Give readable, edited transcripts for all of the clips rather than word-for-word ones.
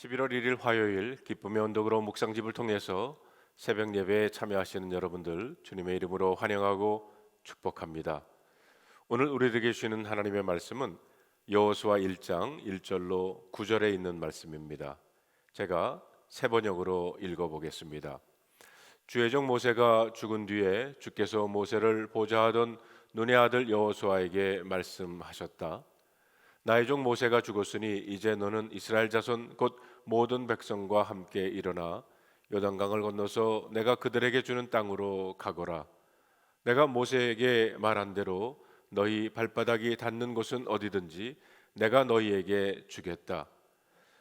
11월 1일 화요일 기쁨의 언덕으로 묵상집을 통해서 새벽 예배에 참여하시는 여러분들 주님의 이름으로 환영하고 축복합니다. 오늘 우리에게 주시는 하나님의 말씀은 여호수아 1장 1절로 9절에 있는 말씀입니다. 제가 새 번역으로 읽어보겠습니다. 주의 종 모세가 죽은 뒤에 주께서 모세를 보좌하던 눈의 아들 여호수아에게 말씀하셨다. 나의 종 모세가 죽었으니 이제 너는 이스라엘 자손 곧 모든 백성과 함께 일어나 요단강을 건너서 내가 그들에게 주는 땅으로 가거라. 내가 모세에게 말한 대로 너희 발바닥이 닿는 곳은 어디든지 내가 너희에게 주겠다.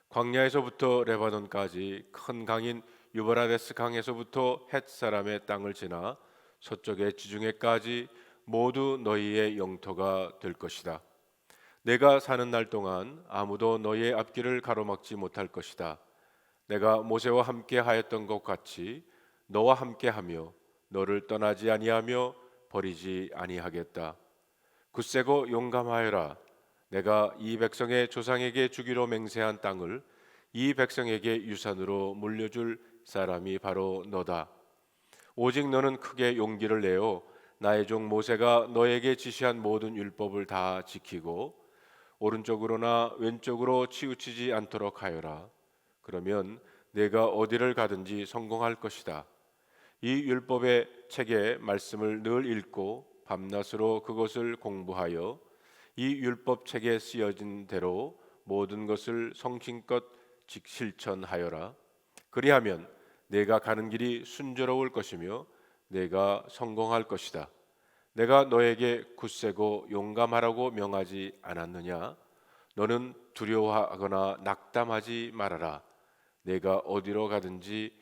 광야에서부터 레바논까지 큰 강인 유브라데스 강에서부터 헷 사람의 땅을 지나 서쪽의 지중해까지 모두 너희의 영토가 될 것이다. 내가 사는 날 동안 아무도 너희의 앞길을 가로막지 못할 것이다. 내가 모세와 함께 하였던 것 같이 너와 함께 하며 너를 떠나지 아니하며 버리지 아니하겠다. 굳세고 용감하여라. 내가 이 백성의 조상에게 주기로 맹세한 땅을 이 백성에게 유산으로 물려줄 사람이 바로 너다. 오직 너는 크게 용기를 내어 나의 종 모세가 너에게 지시한 모든 율법을 다 지키고 오른쪽으로나 왼쪽으로 치우치지 않도록 하여라. 그러면 내가 어디를 가든지 성공할 것이다. 이 율법의 책의 말씀을 늘 읽고 밤낮으로 그것을 공부하여 이 율법 책에 쓰여진 대로 모든 것을 성심껏 실천하여라. 그리하면 내가 가는 길이 순조로울 것이며 내가 성공할 것이다. 내가 너에게 굳세고 용감하라고 명하지 않았느냐? 너는 두려워하거나 낙담하지 말아라. 내가 어디로 가든지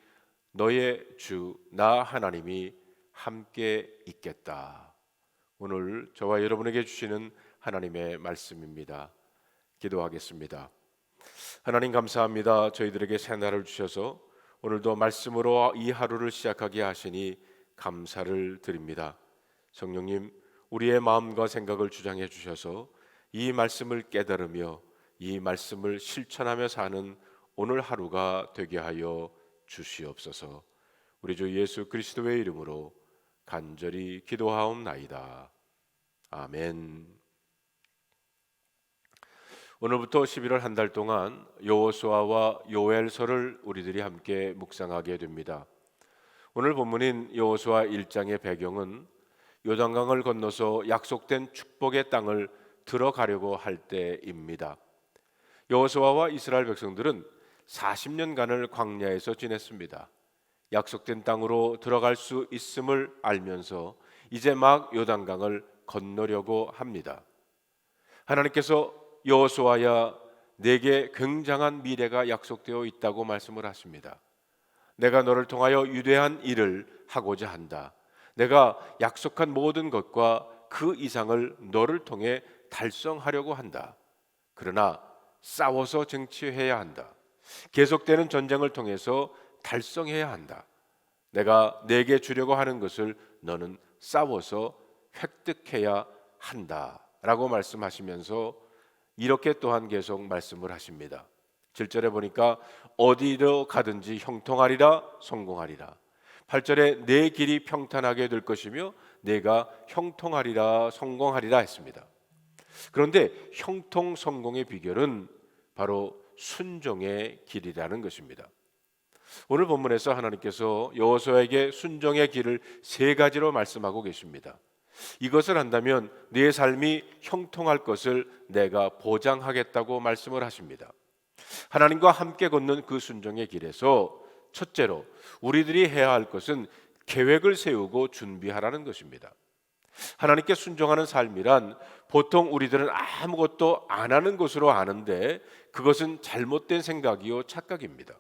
너의 주 나 하나님이 함께 있겠다. 오늘 저와 여러분에게 주시는 하나님의 말씀입니다. 기도하겠습니다. 하나님 감사합니다. 저희들에게 새 날을 주셔서 오늘도 말씀으로 이 하루를 시작하게 하시니 감사를 드립니다. 성령님, 우리의 마음과 생각을 주장해 주셔서 이 말씀을 깨달으며 이 말씀을 실천하며 사는 오늘 하루가 되게 하여 주시옵소서. 우리 주 예수 그리스도의 이름으로 간절히 기도하옵나이다. 아멘. 오늘부터 11월 한 달 동안 여호수아와 요엘서를 우리들이 함께 묵상하게 됩니다. 오늘 본문인 여호수아 1장의 배경은 요단강을 건너서 약속된 축복의 땅을 들어가려고 할 때입니다. 여호수아와 이스라엘 백성들은 40년간을 광야에서 지냈습니다. 약속된 땅으로 들어갈 수 있음을 알면서 이제 막 요단강을 건너려고 합니다. 하나님께서 여호수아야, 내게 굉장한 미래가 약속되어 있다고 말씀을 하십니다. 내가 너를 통하여 위대한 일을 하고자 한다. 내가 약속한 모든 것과 그 이상을 너를 통해 달성하려고 한다. 그러나 싸워서 쟁취해야 한다. 계속되는 전쟁을 통해서 달성해야 한다. 내가 내게 주려고 하는 것을 너는 싸워서 획득해야 한다 라고 말씀하시면서 이렇게 또한 계속 말씀을 하십니다. 7절에 보니까 어디로 가든지 형통하리라, 성공하리라. 8절에 내 길이 평탄하게 될 것이며 내가 형통하리라, 성공하리라 했습니다. 그런데 형통 성공의 비결은 바로 순종의 길이라는 것입니다. 오늘 본문에서 하나님께서 여호수아에게 순종의 길을 세 가지로 말씀하고 계십니다. 이것을 한다면 네 삶이 형통할 것을 내가 보장하겠다고 말씀을 하십니다. 하나님과 함께 걷는 그 순종의 길에서 첫째로 우리들이 해야 할 것은 계획을 세우고 준비하라는 것입니다. 하나님께 순종하는 삶이란 보통 우리들은 아무것도 안 하는 것으로 아는데 그것은 잘못된 생각이요 착각입니다.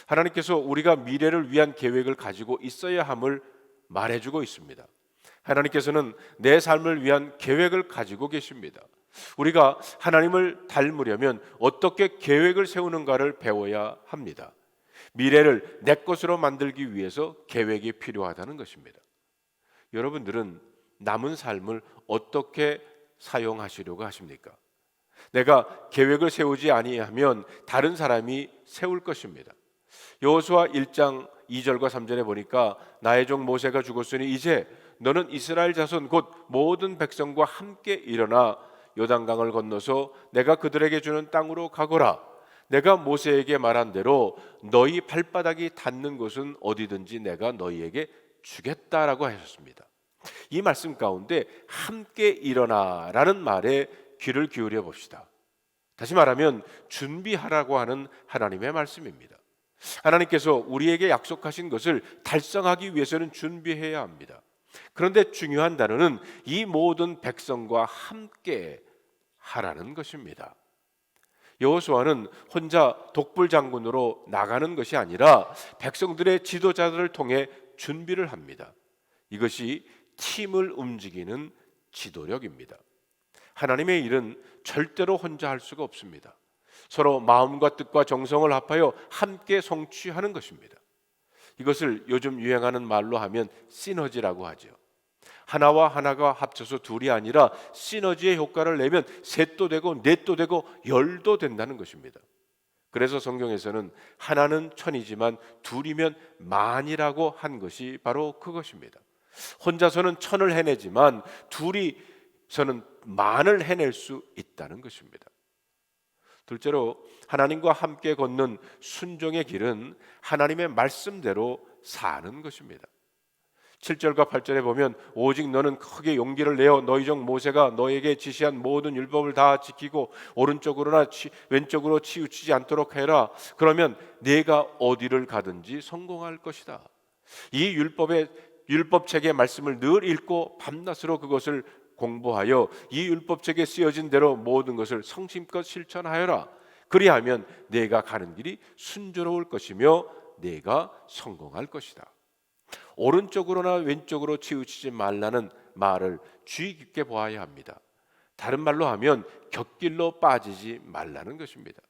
하나님께서 우리가 미래를 위한 계획을 가지고 있어야 함을 말해주고 있습니다. 하나님께서는 내 삶을 위한 계획을 가지고 계십니다. 우리가 하나님을 닮으려면 어떻게 계획을 세우는가를 배워야 합니다. 미래를 내 것으로 만들기 위해서 계획이 필요하다는 것입니다. 여러분들은 남은 삶을 어떻게 사용하시려고 하십니까? 내가 계획을 세우지 아니하면 다른 사람이 세울 것입니다. 여호수아 1장 2절과 3절에 보니까 나의 종 모세가 죽었으니 이제 너는 이스라엘 자손 곧 모든 백성과 함께 일어나 요단강을 건너서 내가 그들에게 주는 땅으로 가거라. 내가 모세에게 말한 대로 너희 발바닥이 닿는 곳은 어디든지 내가 너희에게 주겠다라고 하셨습니다. 이 말씀 가운데 함께 일어나라는 말에 귀를 기울여 봅시다. 다시 말하면 준비하라고 하는 하나님의 말씀입니다. 하나님께서 우리에게 약속하신 것을 달성하기 위해서는 준비해야 합니다. 그런데 중요한 단어는 이 모든 백성과 함께 하라는 것입니다. 여호수아는 혼자 독불 장군으로 나가는 것이 아니라 백성들의 지도자들을 통해 준비를 합니다. 이것이 팀을 움직이는 지도력입니다. 하나님의 일은 절대로 혼자 할 수가 없습니다. 서로 마음과 뜻과 정성을 합하여 함께 성취하는 것입니다. 이것을 요즘 유행하는 말로 하면 시너지라고 하죠. 하나와 하나가 합쳐서 둘이 아니라 시너지의 효과를 내면 셋도 되고 넷도 되고 열도 된다는 것입니다. 그래서 성경에서는 하나는 천이지만 둘이면 만이라고 한 것이 바로 그것입니다. 혼자서는 천을 해내지만 둘이서는 만을 해낼 수 있다는 것입니다. 둘째로 하나님과 함께 걷는 순종의 길은 하나님의 말씀대로 사는 것입니다. 7절과 8절에 보면 오직 너는 크게 용기를 내어 너희 종 모세가 너에게 지시한 모든 율법을 다 지키고 오른쪽으로나 왼쪽으로 치우치지 않도록 해라. 그러면 네가 어디를 가든지 성공할 것이다. 이 율법책의 말씀을 늘 읽고 밤낮으로 그것을 공부하여 이 율법책에 쓰여진 대로 모든 것을 성심껏 실천하여라. 그리하면 네가 가는 길이 순조로울 것이며 네가 성공할 것이다. 오른쪽으로나 왼쪽으로 치우치지 말라는 말을 주의 깊게 보아야 합니다. 다른 말로 하면 곁길로 빠지지 말라는 것입니다.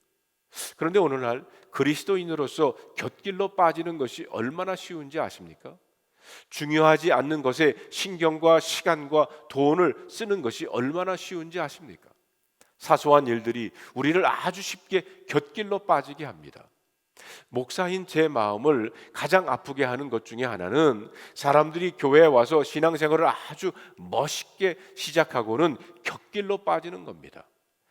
그런데 오늘날 그리스도인으로서 곁길로 빠지는 것이 얼마나 쉬운지 아십니까? 중요하지 않는 것에 신경과 시간과 돈을 쓰는 것이 얼마나 쉬운지 아십니까? 사소한 일들이 우리를 아주 쉽게 곁길로 빠지게 합니다. 목사인 제 마음을 가장 아프게 하는 것 중에 하나는 사람들이 교회에 와서 신앙생활을 아주 멋있게 시작하고는 곁길로 빠지는 겁니다.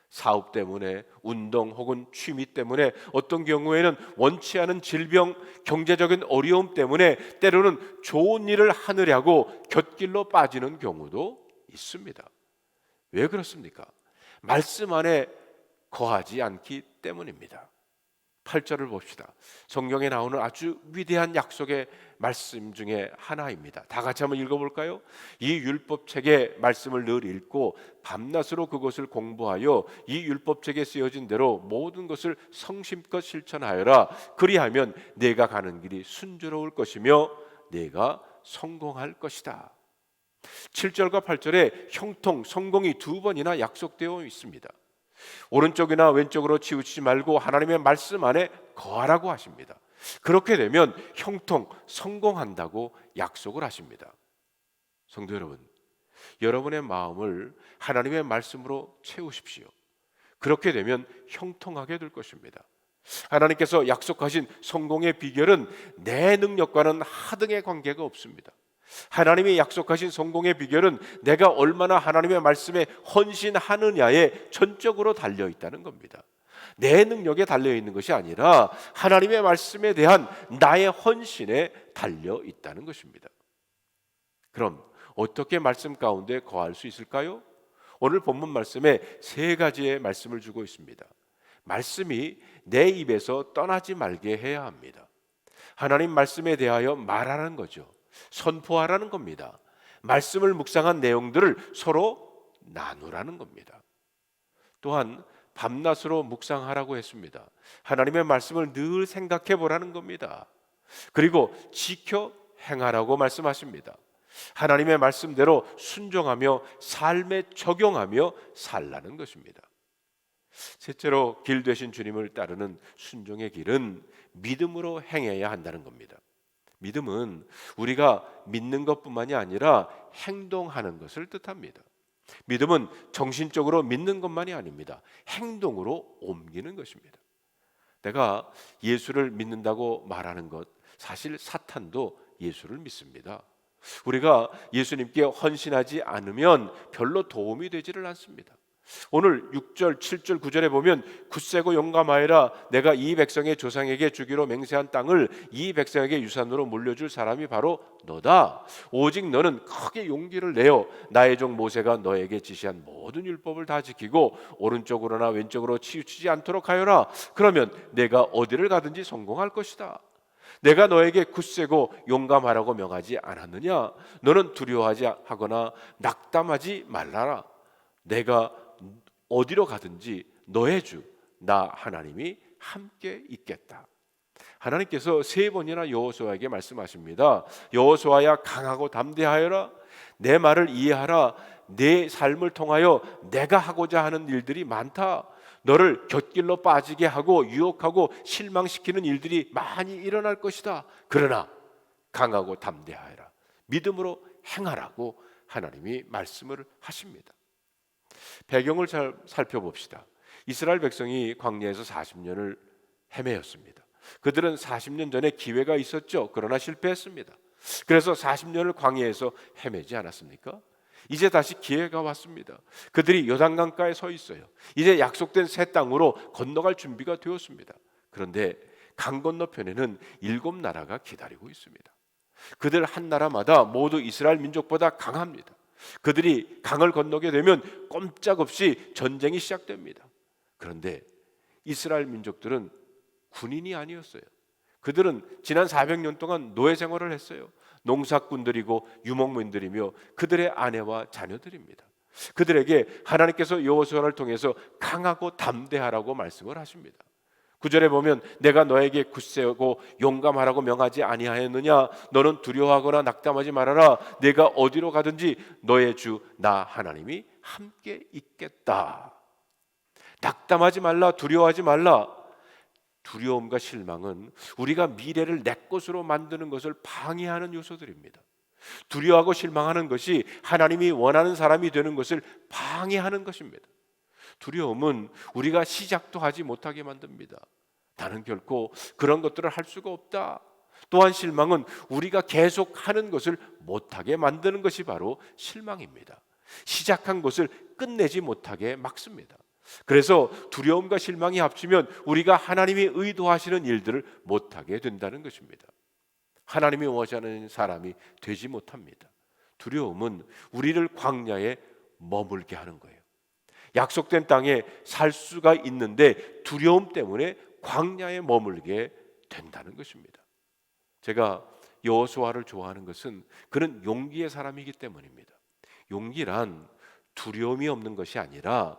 사업 때문에, 운동 혹은 취미 때문에, 어떤 경우에는 원치 않은 질병, 경제적인 어려움 때문에 때로는 좋은 일을 하느라고 곁길로 빠지는 경우도 있습니다. 왜 그렇습니까? 말씀 안에 거하지 않기 때문입니다. 8절을 봅시다. 성경에 나오는 아주 위대한 약속의 말씀 중에 하나입니다. 다 같이 한번 읽어볼까요? 이 율법책의 말씀을 늘 읽고 밤낮으로 그것을 공부하여 이 율법책에 쓰여진 대로 모든 것을 성심껏 실천하여라. 그리하면 내가 가는 길이 순조로울 것이며 내가 성공할 것이다. 7절과 8절에 형통, 성공이 두 번이나 약속되어 있습니다. 오른쪽이나 왼쪽으로 치우치지 말고 하나님의 말씀 안에 거하라고 하십니다. 그렇게 되면 형통, 성공한다고 약속을 하십니다. 성도 여러분, 여러분의 마음을 하나님의 말씀으로 채우십시오. 그렇게 되면 형통하게 될 것입니다. 하나님께서 약속하신 성공의 비결은 내 능력과는 하등의 관계가 없습니다. 하나님이 약속하신 성공의 비결은 내가 얼마나 하나님의 말씀에 헌신하느냐에 전적으로 달려 있다는 겁니다. 내 능력에 달려 있는 것이 아니라 하나님의 말씀에 대한 나의 헌신에 달려 있다는 것입니다. 그럼 어떻게 말씀 가운데 거할 수 있을까요? 오늘 본문 말씀에 세 가지의 말씀을 주고 있습니다. 말씀이 내 입에서 떠나지 말게 해야 합니다. 하나님 말씀에 대하여 말하는 거죠. 선포하라는 겁니다. 말씀을 묵상한 내용들을 서로 나누라는 겁니다. 또한 밤낮으로 묵상하라고 했습니다. 하나님의 말씀을 늘 생각해 보라는 겁니다. 그리고 지켜 행하라고 말씀하십니다. 하나님의 말씀대로 순종하며 삶에 적용하며 살라는 것입니다. 셋째로 길 되신 주님을 따르는 순종의 길은 믿음으로 행해야 한다는 겁니다. 믿음은 우리가 믿는 것뿐만이 아니라 행동하는 것을 뜻합니다. 믿음은 정신적으로 믿는 것만이 아닙니다. 행동으로 옮기는 것입니다. 내가 예수를 믿는다고 말하는 것, 사실 사탄도 예수를 믿습니다. 우리가 예수님께 헌신하지 않으면 별로 도움이 되지를 않습니다. 오늘 6절, 7절, 9절에 보면 굳세고 용감하여라, 내가 이 백성의 조상에게 주기로 맹세한 땅을 이 백성에게 유산으로 물려줄 사람이 바로 너다. 오직 너는 크게 용기를 내어 나의 종 모세가 너에게 지시한 모든 율법을 다 지키고 오른쪽으로나 왼쪽으로 치우치지 않도록 하여라. 그러면 내가 어디를 가든지 성공할 것이다. 내가 너에게 굳세고 용감하라고 명하지 않았느냐? 너는 두려워하지 하거나 낙담하지 말라라. 내가 어디로 가든지 너의 주 나 하나님이 함께 있겠다. 하나님께서 3번이나 여호수아에게 말씀하십니다. 여호수아야, 강하고 담대하여라. 내 말을 이해하라. 내 삶을 통하여 내가 하고자 하는 일들이 많다. 너를 곁길로 빠지게 하고 유혹하고 실망시키는 일들이 많이 일어날 것이다. 그러나 강하고 담대하여라. 믿음으로 행하라고 하나님이 말씀을 하십니다. 배경을 잘 살펴봅시다. 이스라엘 백성이 광야에서 40년을 헤매었습니다. 그들은 40년 전에 기회가 있었죠. 그러나 실패했습니다. 그래서 40년을 광야에서 헤매지 않았습니까? 이제 다시 기회가 왔습니다. 그들이 요단강가에 서 있어요. 이제 약속된 새 땅으로 건너갈 준비가 되었습니다. 그런데 강 건너편에는 7나라가 기다리고 있습니다. 그들 한 나라마다 모두 이스라엘 민족보다 강합니다. 그들이 강을 건너게 되면 꼼짝없이 전쟁이 시작됩니다. 그런데 이스라엘 민족들은 군인이 아니었어요. 그들은 지난 400년 동안 노예 생활을 했어요. 농사꾼들이고 유목민들이며 그들의 아내와 자녀들입니다. 그들에게 하나님께서 여호수아를 통해서 강하고 담대하라고 말씀을 하십니다. 9절에 보면 내가 너에게 굳세고 용감하라고 명하지 아니하였느냐? 너는 두려워하거나 낙담하지 말아라. 내가 어디로 가든지 너의 주 나 하나님이 함께 있겠다. 낙담하지 말라, 두려워하지 말라. 두려움과 실망은 우리가 미래를 내 것으로 만드는 것을 방해하는 요소들입니다. 두려워하고 실망하는 것이 하나님이 원하는 사람이 되는 것을 방해하는 것입니다. 두려움은 우리가 시작도 하지 못하게 만듭니다. 나는 결코 그런 것들을 할 수가 없다. 또한 실망은 우리가 계속 하는 것을 못하게 만드는 것이 바로 실망입니다. 시작한 것을 끝내지 못하게 막습니다. 그래서 두려움과 실망이 합치면 우리가 하나님이 의도하시는 일들을 못하게 된다는 것입니다. 하나님이 원하시는 사람이 되지 못합니다. 두려움은 우리를 광야에 머물게 하는 거예요. 약속된 땅에 살 수가 있는데 두려움 때문에 광야에 머물게 된다는 것입니다. 제가 여호수아를 좋아하는 것은 그는 용기의 사람이기 때문입니다. 용기란 두려움이 없는 것이 아니라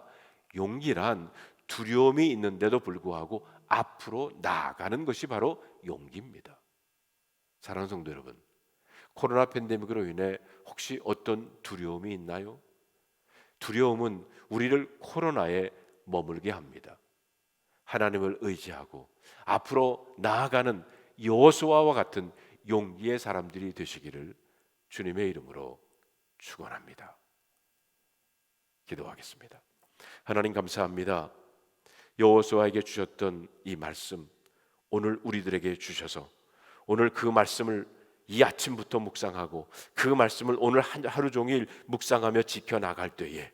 용기란 두려움이 있는데도 불구하고 앞으로 나아가는 것이 바로 용기입니다. 사랑하는 성도 여러분, 코로나 팬데믹으로 인해 혹시 어떤 두려움이 있나요? 두려움은 우리를 코로나에 머물게 합니다. 하나님을 의지하고 앞으로 나아가는 여호수아와 같은 용기의 사람들이 되시기를 주님의 이름으로 축원합니다. 기도하겠습니다. 하나님 감사합니다. 여호수아에게 주셨던 이 말씀 오늘 우리들에게 주셔서 오늘 그 말씀을 이 아침부터 묵상하고 그 말씀을 오늘 하루 종일 묵상하며 지켜나갈 때에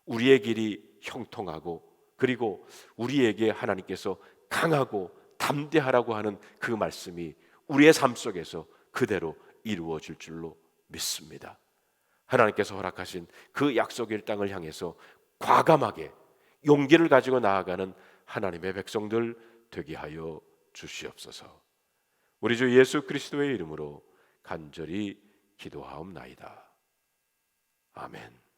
우리의 길이 형통하고 그리고 우리에게 하나님께서 강하고 담대하라고 하는 그 말씀이 우리의 삶 속에서 그대로 이루어질 줄로 믿습니다. 하나님께서 허락하신 그 약속의 땅을 향해서 과감하게 용기를 가지고 나아가는 하나님의 백성들 되게 하여 주시옵소서. 우리 주 예수 그리스도의 이름으로 간절히 기도하옵나이다. 아멘.